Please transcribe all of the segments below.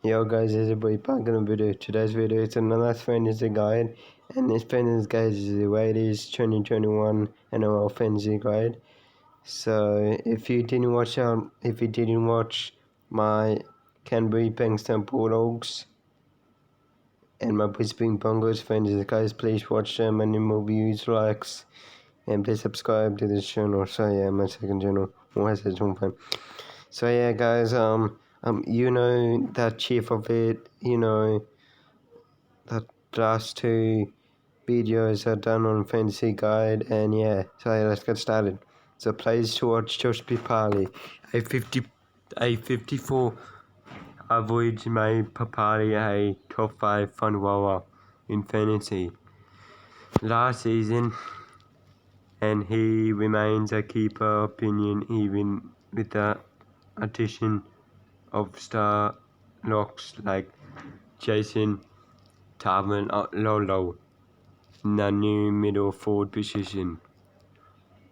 Yo guys, it's your boy back in a video. Today's video is another fantasy guide, and this fantasy guide is the latest 2021 NRL fantasy guide. So if you didn't watch my Canberra Bankstown Bulldogs and my Brisbane Broncos fantasy guys, please watch them and then reviews, likes, and please subscribe to this channel. So yeah, my second channel. So yeah, guys, you know that chief of it, the last two videos are done on Fantasy Guide, and yeah, so yeah, let's get started. So please to watch Josh Papali, a 54 average made Papali a top 5 fun roller in fantasy last season, and he remains a keeper opinion even with the addition of star locks like Jason Tavern Lolo in the new middle forward position.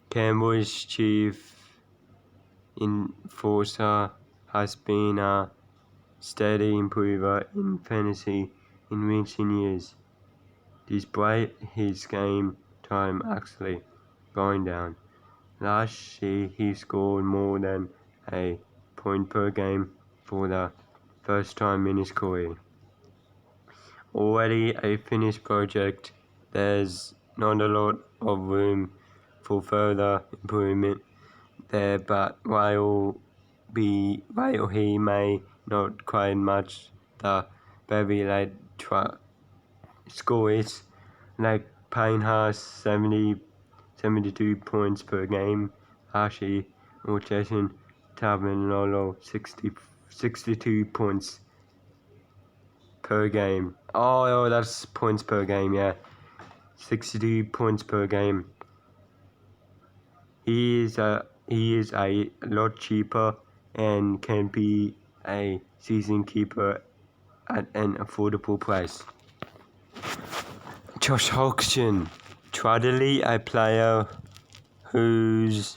Canberra's chief enforcer has been a steady improver in fantasy in recent years, despite his game time actually going down. Last year he scored more than a point per game for the first time in his career. Already a finished project, there's not a lot of room for further improvement there, but while he may not quite match the very late scores, like Payne has 72 points per game, Hashi or Jason Tavernololo 62 points per game. Oh, that's points per game, yeah. 62 points per game. He is a lot cheaper and can be a season keeper at an affordable price. Josh Hodgson, traditionally a player whose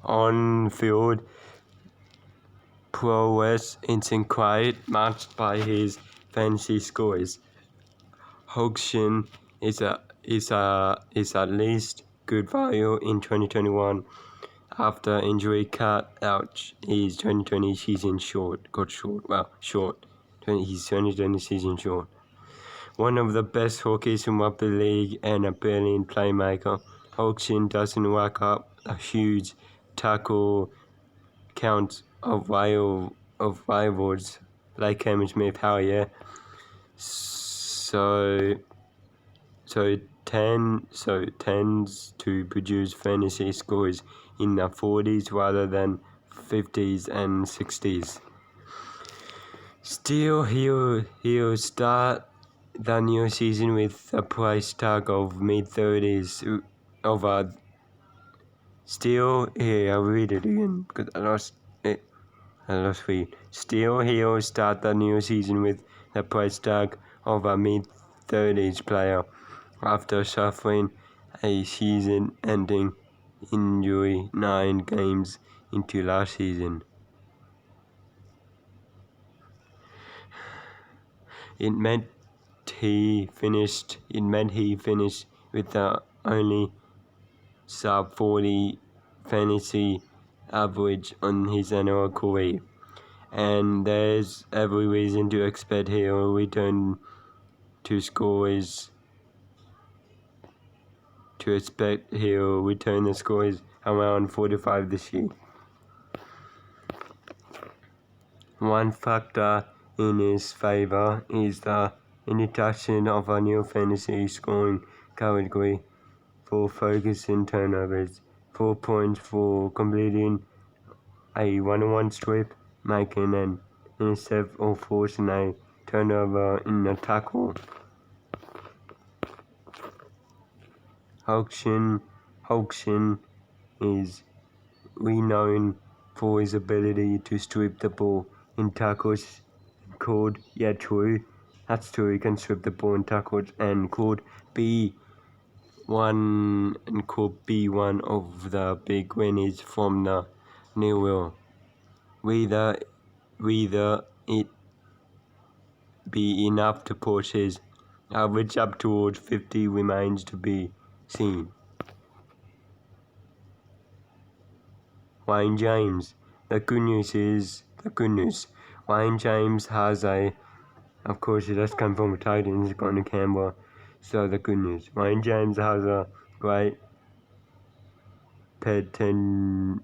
on-field prowess isn't quite matched by his fantasy scores. Hodgson is at least good value in 2021 after injury cut out his 2020 season short. His 2020 season short. One of the best hookies in rugby league and a brilliant playmaker, Hodgson doesn't rack up a huge tackle count of rivals like Cameron Smith. Hell yeah. So tends to produce fantasy scores in the 40s rather than 50s and 60s. Still, he'll start the new season with a price tag of mid-30s over. Still, here I'll read it again because I lost read. Still, he'll start the new season with a price tag of a mid-30s player after suffering a season-ending injury 9 games into last season. It meant he finished with the only sub-40 fantasy average on his NRL career, and there's every reason to expect he'll return to scores. The scores around 45 this year. One factor in his favour is the introduction of a new fantasy scoring category for focusing turnovers, 4 points for completing a 1-on-1 strip, making an intercept or forcing a turnover in a tackle. Hodgson is renowned for his ability to strip the ball in tackles, called That's true. He can strip the ball in tackles and called B1 of the big winners from the New World. whether it be enough to push his average up towards 50 remains to be seen. Wayne James. The good news. Wayne James has of course he does come from a Titans, he's gone to Canberra. So the good news. Wayne James has a great pedigree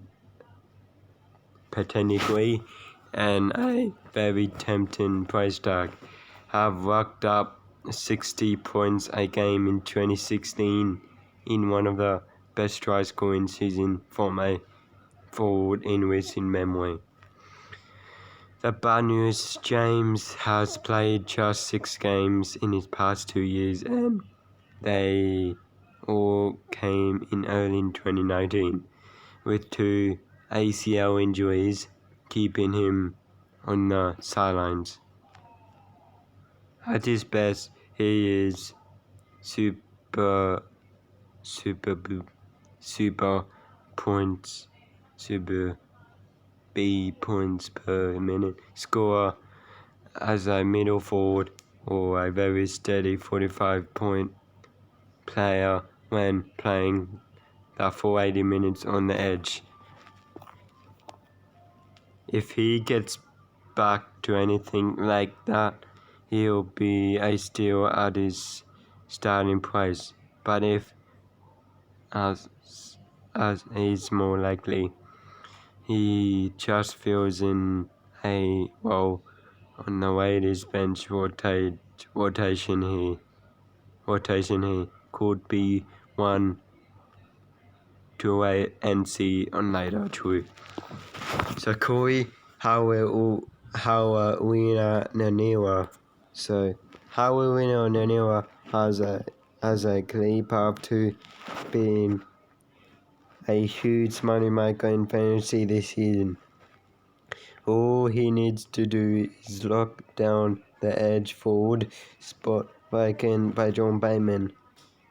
and a very tempting price tag. Have racked up 60 points a game in 2016 in one of the best try scoring seasons from a forward in recent memory. The bad news, James has played just 6 games in his past 2 years and they all came in early in 2019 with 2 ACL injuries keeping him on the sidelines. At his best, he is super B points per minute scorer as a middle forward or a very steady 45-point player when playing the full 80 minutes on the edge. If he gets back to anything like that, he'll be a steal at his starting price. But if, as is more likely, he just fills in a role on the Raiders bench rotation he could be one to wait and see on later too. So Corey, Howawina Naniwa. So Howawina Naniwa has a clear path to being a huge money maker in fantasy this season. All he needs to do is lock down the edge forward spot vacant by John Bateman.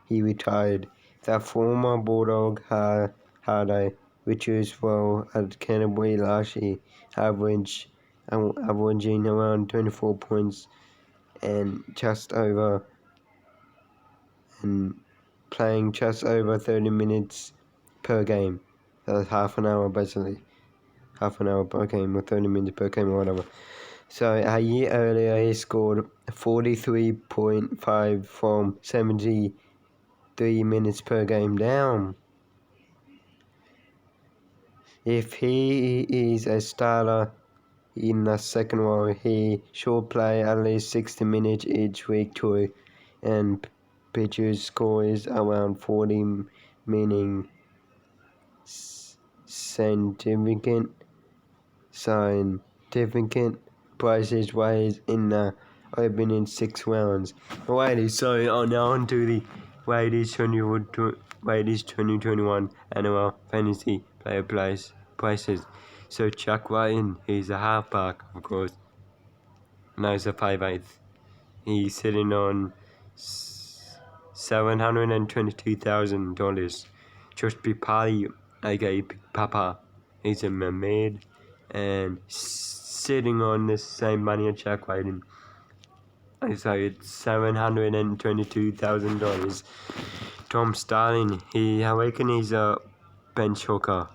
He retired. The former Bulldog had a reduced role at Canberra last year, averaging around 24 points and playing just over 30 minutes per game. That's half an hour basically. Half an hour per game or 30 minutes per game or whatever. So a year earlier he scored 43.5 from 73 minutes per game down. If he is a starter in the second row, he should play at least 60 minutes each week too, and pitchers scores around 40, meaning significant prices raised in the opening 6 rounds. Alrighty, so now on to the Raiders 2021 NRL Fantasy Player prices. So Chuck Ryan, he's a halfback, of course. Now he's a 5'8". He's sitting on $722,000. Josh Pipali, aka Papa, he's a mermaid and sitting on the same money as Chuck Ryan. So it's $722,000. Tom Starling, I reckon he's a bench hooker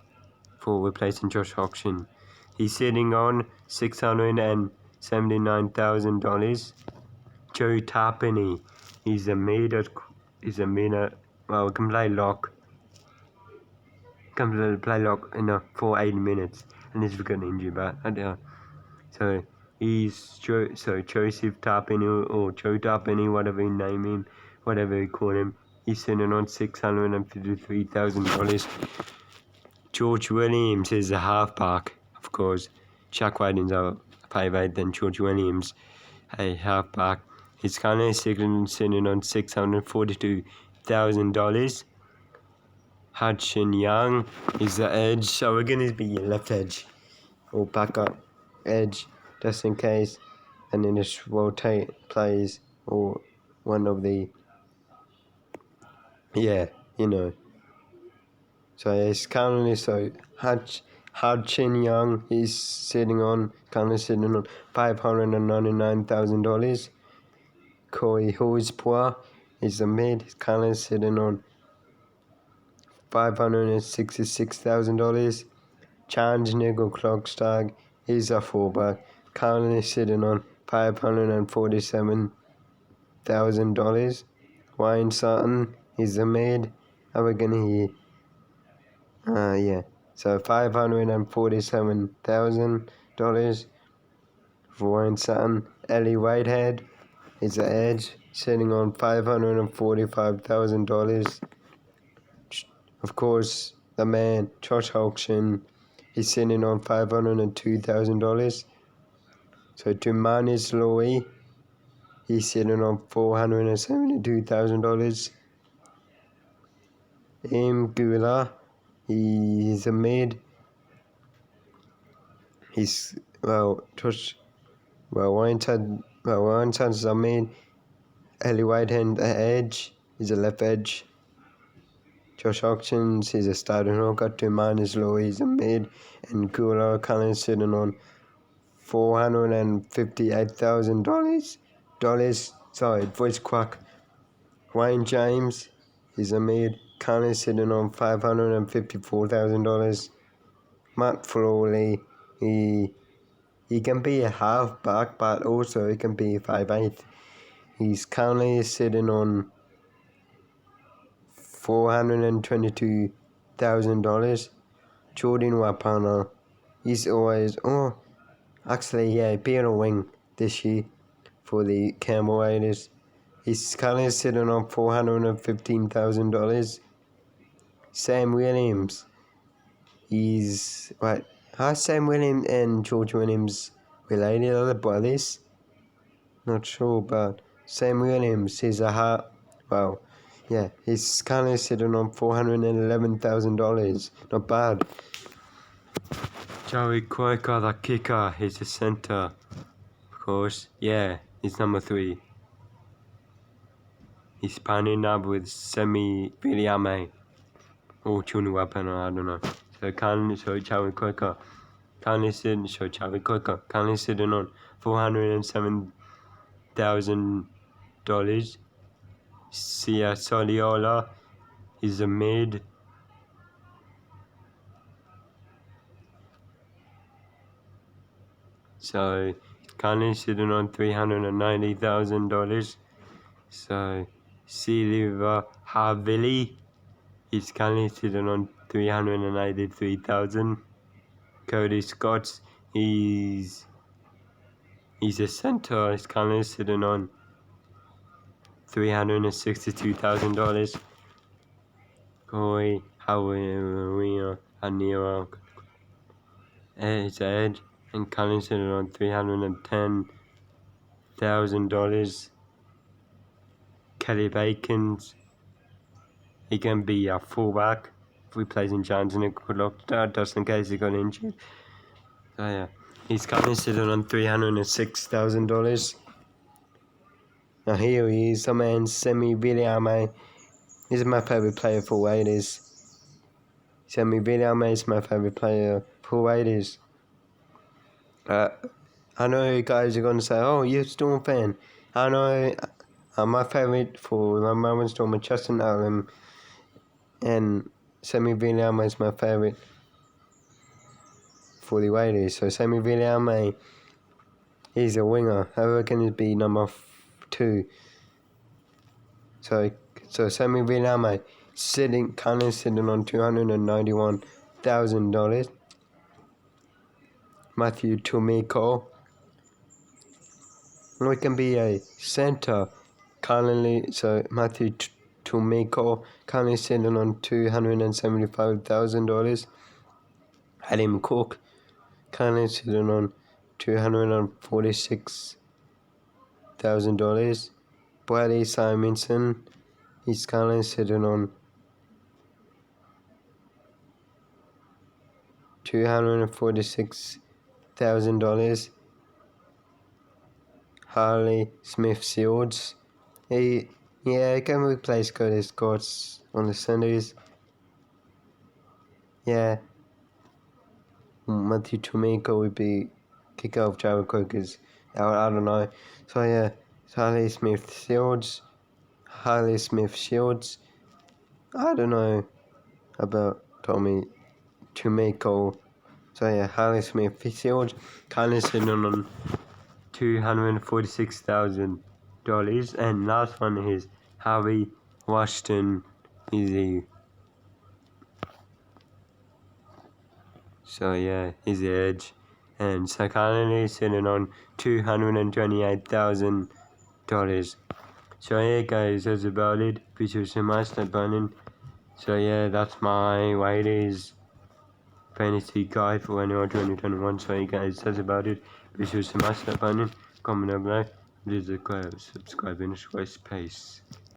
for replacing Josh Hodgson. He's sitting on $679,000. Joe Tapani, he's a meter. Well, can play lock. Can play lock for 80 minutes, and he's got an injury, but so he's Joseph Tapani or Joe Tapani, whatever you name him, whatever you call him. He's sitting on $653,000. George Williams is a halfback, of course. Chuck Ryan's a 5'8", then George Williams, a halfback. He's currently sitting on $642,000. Hudson Young is the edge, so we're going to be your left edge or backup edge just in case, and then just rotate plays or one of the So it's currently Hudson Young is currently sitting on $599,000. Corey Horspoir is the mid, currently sitting on $566,000. Charles Nickel Klokstag is a fullback, currently sitting on $547,000. Wayne Sutton is the mid. Are we gonna hear? Yeah. So $547,000 for Wayne Sutton. Ellie Whitehead is the edge, sitting on $545,000. Of course, the man, Josh Hodgson, is sitting on $502,000. So Tumanis Louis, he's sitting on $472,000. Gula, he's a mid. He's Warrington's a mid. Ellie Whitehead the edge. He's a left edge. Josh Hodgson is a starting hooker. Tumanis Louis is a mid, and Gula currently sitting on $458,000. Sorry, voice crack. Wayne James is a mid, currently sitting on $554,000. Matt Frawley, he can be a halfback, but also he can be 5'8". He's currently sitting on $422,000. Jordan Wapana, he's always being a wing this year for the Canberra Raiders. He's currently sitting on $415,000. Sam Williams, are Sam Williams and George Williams related? Are they brothers? Not sure, but Sam Williams is he's currently sitting on $411,000. Not bad. Joey Quaker, the kicker, he's a centre, of course. Yeah, he's number 3. He's partnering up with Semi Viliame or Chunu Weapon, I don't know. So Joey Quaker, currently sitting on $407,000. Sia Soliola is a mid. So currently sitting on $390,000. So Silva Havili is currently sitting on $383,000. Cody Scott, he's a centre. He's currently sitting on $362,000. Corey Hawea Anira is edge and currently sitting on $310,000. Kelly Bacon's, he can be a fullback if he plays in Johnson and good luck just in case he got injured. So yeah, he's currently sitting on $306,000. Now here he is, the man Semi Viliame. He's my favourite player for Raiders. Semi Viliame is my favourite player for Raiders. I know you guys are going to say, oh, you're a Storm fan. I know my favourite for my Melbourne Storm is Justin Allen, and Semi Viliame is my favourite for the Raiders. So Semi Viliame, he's a winger. I reckon he'd be number 2. So Semi Viliame currently sitting on $291,000. Matthew Tomiko, we can be a centre currently. So Matthew Tomiko currently sitting on $275,000. Adam Cook currently sitting on $246,000. Bradley Simonson, he's currently sitting on $246,000. Harley Smith Shields, he can replace Cody Scott on the Sundays. Yeah, Matthew Tomiko would be kick off Jared Cookers. I don't know. So yeah, Harley Smith Shields. I don't know about Tommy Tomiko. So yeah, Harley Smith Shields kind of sitting on $246,000, and last one is Harvey Washington is so yeah, he's the edge, and Sakani sitting on $228,000. So yeah, guys, that's about it. Please smash that button. So yeah, that's my Waiters fantasy guide for NRL 2021. So yeah, guys, that's about it. Please smash that button. Comment down below. Please subscribe in a space.